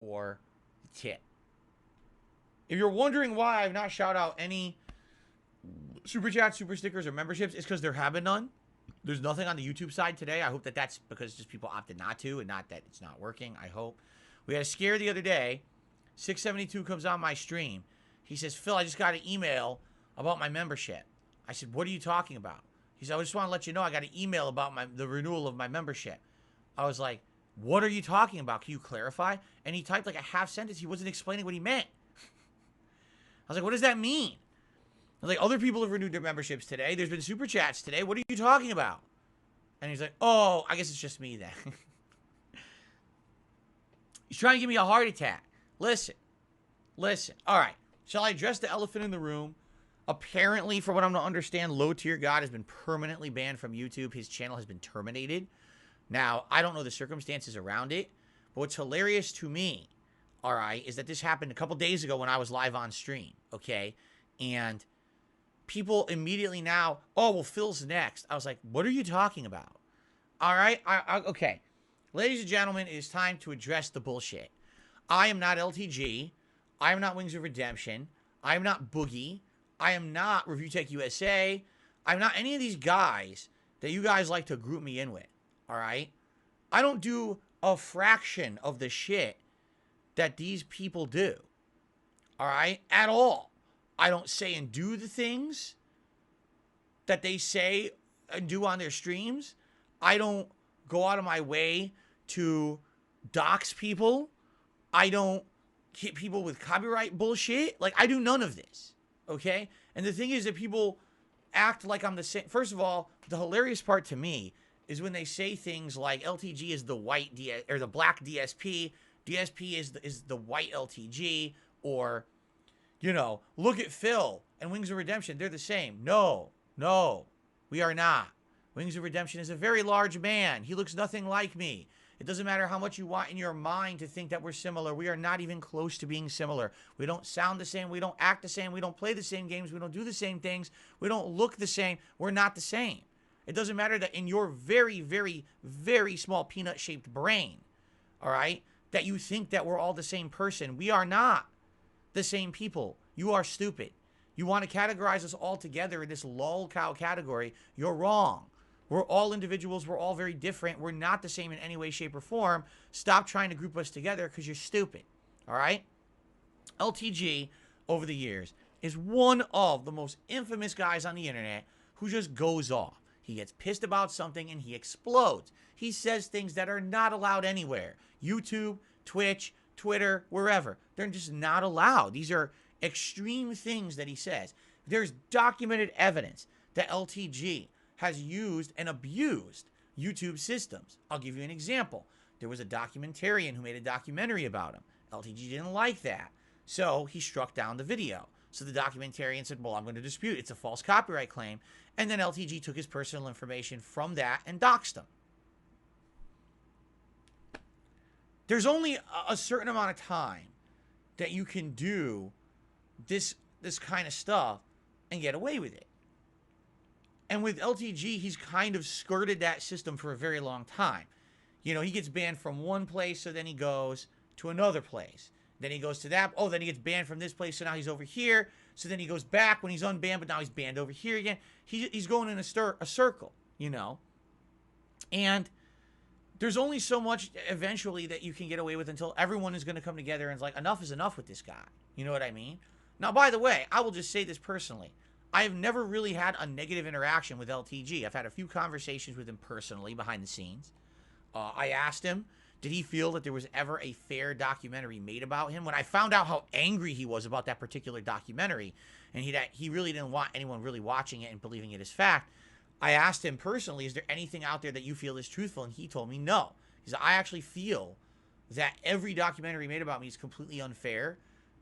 or the tip. If you're wondering why I've not shouted out any super chats, super stickers, or memberships, it's because there have been none. There's nothing on the YouTube side today. I hope that that's because just people opted not to and not that it's not working. I hope. We had a scare the other day. 672 comes on my stream. He says, Phil, I just got an email about my membership. I said, what are you talking about? He said, I just want to let you know I got an email about the renewal of my membership. I was like, what are you talking about? Can you clarify? And he typed like a half sentence. He wasn't explaining what he meant. I was like, what does that mean? I was like, other people have renewed their memberships today. There's been super chats today. What are you talking about? And he's like, oh, I guess it's just me then. He's trying to give me a heart attack. Listen. All right. Shall I address the elephant in the room? Apparently, from what I'm to understand, Low Tier God has been permanently banned from YouTube. His channel has been terminated. Now, I don't know the circumstances around it, but what's hilarious to me, all right, is that this happened a couple days ago when I was live on stream, okay? And people immediately now, oh, well, Phil's next. I was like, what are you talking about? All right? Okay. Ladies and gentlemen, it is time to address the bullshit. I am not LTG. I am not Wings of Redemption. I am not Boogie. I am not Review Tech USA. I'm not any of these guys that you guys like to group me in with. All right? I don't do a fraction of the shit that these people do. All right? At all. I don't say and do the things that they say and do on their streams. I don't go out of my way to dox people. I don't hit people with copyright bullshit. Like, I do none of this. Okay? And the thing is that people act like I'm the same. First of all, the hilarious part to me is when they say things like LTG is the white or the black DSP, DSP is the white LTG, or, you know, look at Phil and Wings of Redemption, they're the same. No, we are not. Wings of Redemption is a very large man. He looks nothing like me. It doesn't matter how much you want in your mind to think that we're similar. We are not even close to being similar. We don't sound the same. We don't act the same. We don't play the same games. We don't do the same things. We don't look the same. We're not the same. It doesn't matter that in your very, very, very small peanut-shaped brain, all right, that you think that we're all the same person. We are not the same people. You are stupid. You want to categorize us all together in this lolcow category. You're wrong. We're all individuals. We're all very different. We're not the same in any way, shape, or form. Stop trying to group us together because you're stupid. All right? LTG, over the years, is one of the most infamous guys on the internet who just goes off. He gets pissed about something and he explodes. He says things that are not allowed anywhere. YouTube, Twitch, Twitter, wherever. They're just not allowed. These are extreme things that he says. There's documented evidence that LTG has used and abused YouTube systems. I'll give you an example. There was a documentarian who made a documentary about him. LTG didn't like that, so he struck down the video. So the documentarian said, well, I'm going to dispute. It's a false copyright claim. And then LTG took his personal information from that and doxed him. There's only a certain amount of time that you can do this kind of stuff and get away with it. And with LTG, he's kind of skirted that system for a very long time. You know, he gets banned from one place, so then he goes to another place. Then he goes to that. Oh, then he gets banned from this place, so now he's over here. So then he goes back when he's unbanned, but now he's banned over here again. He's going in a circle, you know. And there's only so much eventually that you can get away with until everyone is going to come together and it's like, enough is enough with this guy. You know what I mean? Now, by the way, I will just say this personally. I have never really had a negative interaction with LTG. I've had a few conversations with him personally behind the scenes. I asked him, did he feel that there was ever a fair documentary made about him? When I found out how angry he was about that particular documentary, and he really didn't want anyone really watching it and believing it as fact, I asked him personally, is there anything out there that you feel is truthful? And he told me no. He said, I actually feel that every documentary made about me is completely unfair,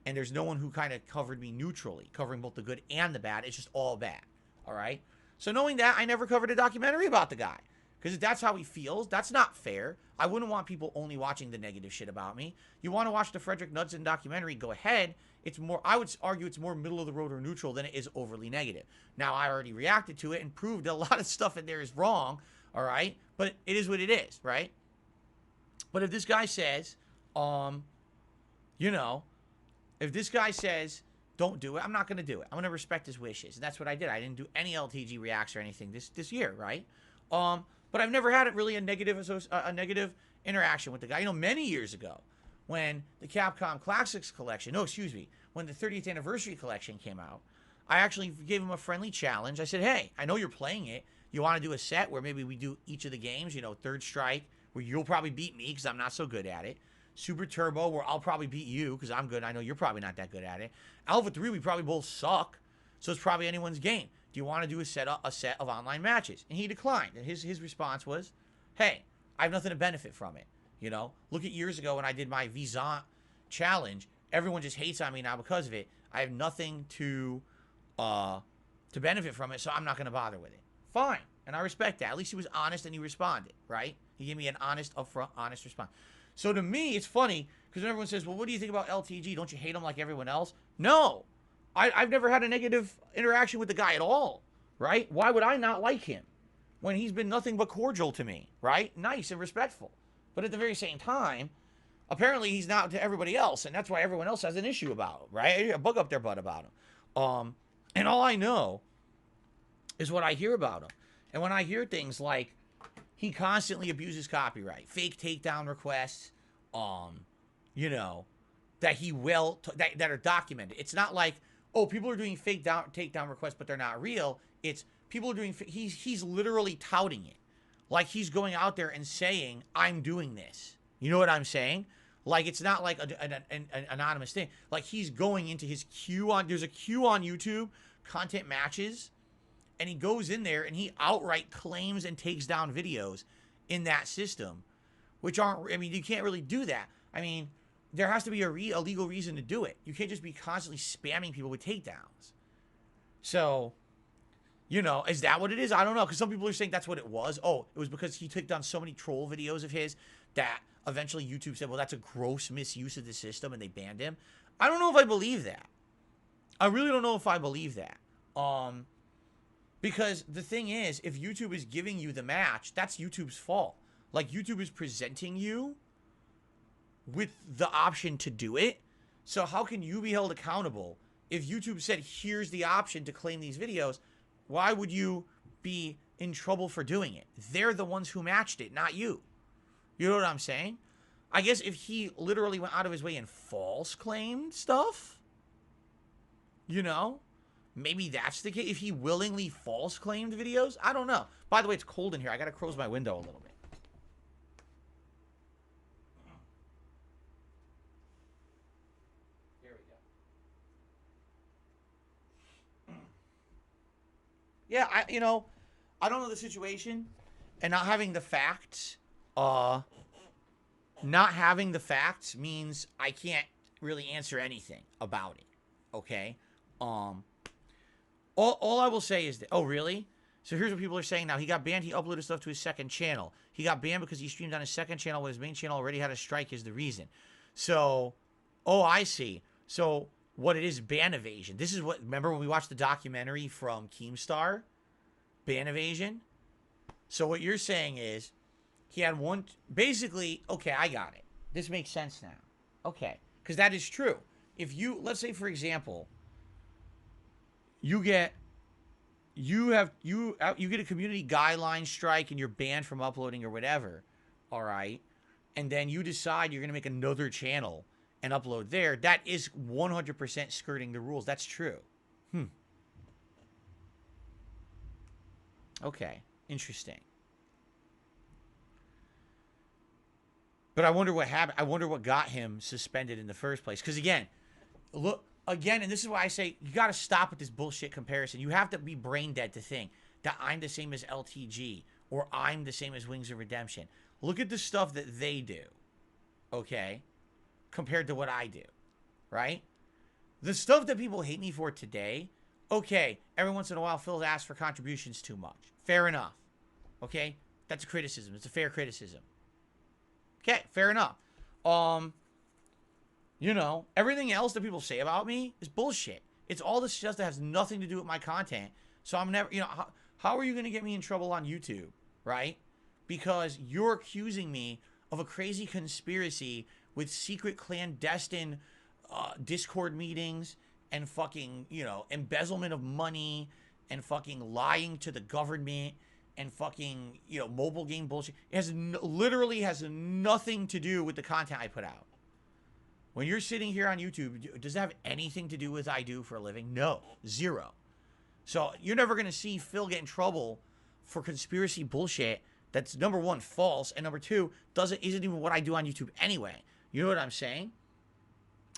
and there's no one who kind of covered me neutrally, covering both the good and the bad. It's just all bad, all right? So knowing that, I never covered a documentary about the guy. Because if that's how he feels, that's not fair. I wouldn't want people only watching the negative shit about me. You want to watch the Frederick Knudsen documentary, go ahead. It's more, I would argue it's more middle of the road or neutral than it is overly negative. Now, I already reacted to it and proved a lot of stuff in there is wrong, all right? But it is what it is, right? But if this guy says, You know, if this guy says, don't do it, I'm not going to do it. I'm going to respect his wishes. And that's what I did. I didn't do any LTG reacts or anything this year, right? But I've never had it really a negative interaction with the guy. You know, many years ago, when the Capcom Classics collection, when the 30th anniversary collection came out, I actually gave him a friendly challenge. I said, hey, I know you're playing it. You want to do a set where maybe we do each of the games, you know, Third Strike, where you'll probably beat me because I'm not so good at it. Super Turbo, where I'll probably beat you because I'm good. I know you're probably not that good at it. Alpha 3, we probably both suck, so it's probably anyone's game. Do you want to do a set of online matches? And he declined. And his response was, hey, I have nothing to benefit from it. You know, look at years ago when I did my Vizant challenge. Everyone just hates on me now because of it. I have nothing to benefit from it, so I'm not going to bother with it. Fine, and I respect that. At least he was honest and he responded, right? He gave me an honest, upfront, honest response. So to me, it's funny because everyone says, well, what do you think about LTG? Don't you hate him like everyone else? No. I've never had a negative interaction with the guy at all, right? Why would I not like him when he's been nothing but cordial to me, right? Nice and respectful. But at the very same time, apparently he's not to everybody else, and that's why everyone else has an issue about him, right? A bug up their butt about him. And all I know is what I hear about him. And when I hear things like he constantly abuses copyright, fake takedown requests, you know, that he will, that are documented. It's not like, oh, people are doing fake takedown requests, but they're not real. It's people are doing, he's literally touting it. Like he's going out there and saying, I'm doing this. You know what I'm saying? Like it's not like an anonymous thing. Like he's going into his queue on, there's a queue on YouTube, content matches, and he goes in there and he outright claims and takes down videos in that system, which aren't, I mean, you can't really do that. I mean, there has to be a legal reason to do it. You can't just be constantly spamming people with takedowns. So, you know, is that what it is? I don't know, because some people are saying that's what it was. Oh, it was because he took down so many troll videos of his that eventually YouTube said, well, that's a gross misuse of the system, and they banned him. I don't know if I believe that. I really don't know if I believe that. Because the thing is, if YouTube is giving you the match, that's YouTube's fault. Like, YouTube is presenting you with the option to do it. So how can you be held accountable if YouTube said, here's the option to claim these videos? Why would you be in trouble for doing it? They're the ones who matched it, not you. You know what I'm saying? I guess if he literally went out of his way and false claimed stuff, you know, maybe that's the case. If he willingly false claimed videos, I don't know. By the way, it's cold in here. I got to close my window a little bit. Here we go. Yeah, I don't know the situation, and not having the facts, means I can't really answer anything about it. Okay? All I will say is that, oh, really? So here's what people are saying now. He got banned. He uploaded stuff to his second channel. He got banned because he streamed on his second channel when his main channel already had a strike is the reason. So, oh, I see. So what it is, ban evasion. This is what, remember when we watched the documentary from Keemstar? Ban evasion? So what you're saying is, he had one, basically, okay, I got it. This makes sense now. Okay, because that is true. If you, let's say, for example, you get a community guideline strike and you're banned from uploading or whatever, all right, and then you decide you're going to make another channel and upload there, that is 100% skirting the rules. That's true. Okay, interesting. But I wonder what happened. I wonder what got him suspended in the first place. Because again, look, and this is why I say you got to stop with this bullshit comparison. You have to be brain dead to think that I'm the same as LTG or I'm the same as Wings of Redemption. Look at the stuff that they do, okay, compared to what I do, right? The stuff that people hate me for today, okay, every once in a while Phil asks for contributions too much. Fair enough, okay? That's a criticism. It's a fair criticism. Okay, fair enough. You know, everything else that people say about me is bullshit. It's all this stuff that has nothing to do with my content. So I'm never, you know, how are you going to get me in trouble on YouTube, right? Because you're accusing me of a crazy conspiracy with secret clandestine Discord meetings and fucking, you know, embezzlement of money and fucking lying to the government and fucking, you know, mobile game bullshit. It has literally has nothing to do with the content I put out. When you're sitting here on YouTube, does it have anything to do with what I do for a living? No, zero. So you're never going to see Phil get in trouble for conspiracy bullshit that's, number one, false, and number two, isn't even what I do on YouTube anyway. You know what I'm saying?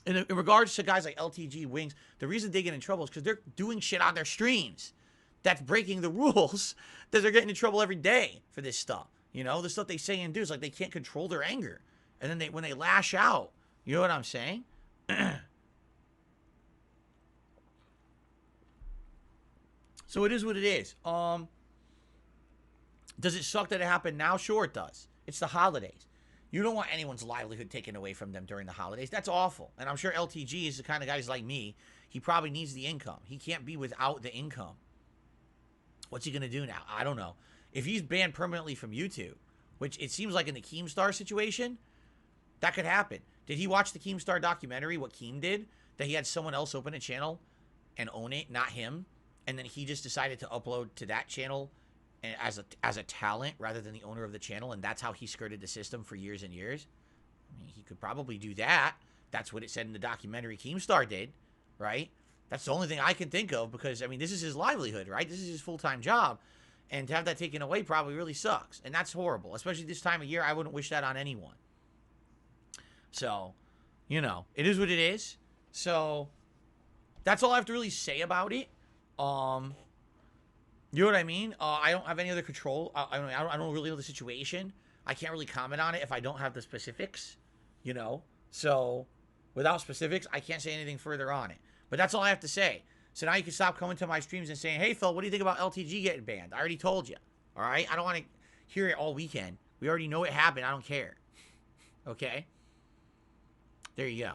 In regards to guys like LTG, Wings, the reason they get in trouble is because they're doing shit on their streams that's breaking the rules, that they're getting in trouble every day for this stuff. You know, the stuff they say and do is like they can't control their anger. And then when they lash out, you know what I'm saying? So it is what it is. Does it suck that it happened now? Sure it does. It's the holidays. You don't want anyone's livelihood taken away from them during the holidays. That's awful. And I'm sure LTG is the kind of guys like me. He probably needs the income. He can't be without the income. What's he going to do now? I don't know. If he's banned permanently from YouTube, which it seems like in the Keemstar situation, that could happen. Did he watch the Keemstar documentary, what Keem did? That he had someone else open a channel and own it, not him. And then he just decided to upload to that channel as a talent rather than the owner of the channel, and that's how he skirted the system for years and years. I mean, he could probably do that. That's what it said in the documentary Keemstar did, right? That's the only thing I can think of because, I mean, this is his livelihood, right? This is his full-time job, and to have that taken away probably really sucks, and that's horrible. Especially this time of year, I wouldn't wish that on anyone. So, you know, it is what it is. So, that's all I have to really say about it. You know what I mean? I don't have any other control. I don't really know the situation. I can't really comment on it if I don't have the specifics, you know? So, without specifics, I can't say anything further on it. But that's all I have to say. So now you can stop coming to my streams and saying, hey, Phil, what do you think about LTG getting banned? I already told you, all right? I don't want to hear it all weekend. We already know it happened. I don't care. Okay? There you go.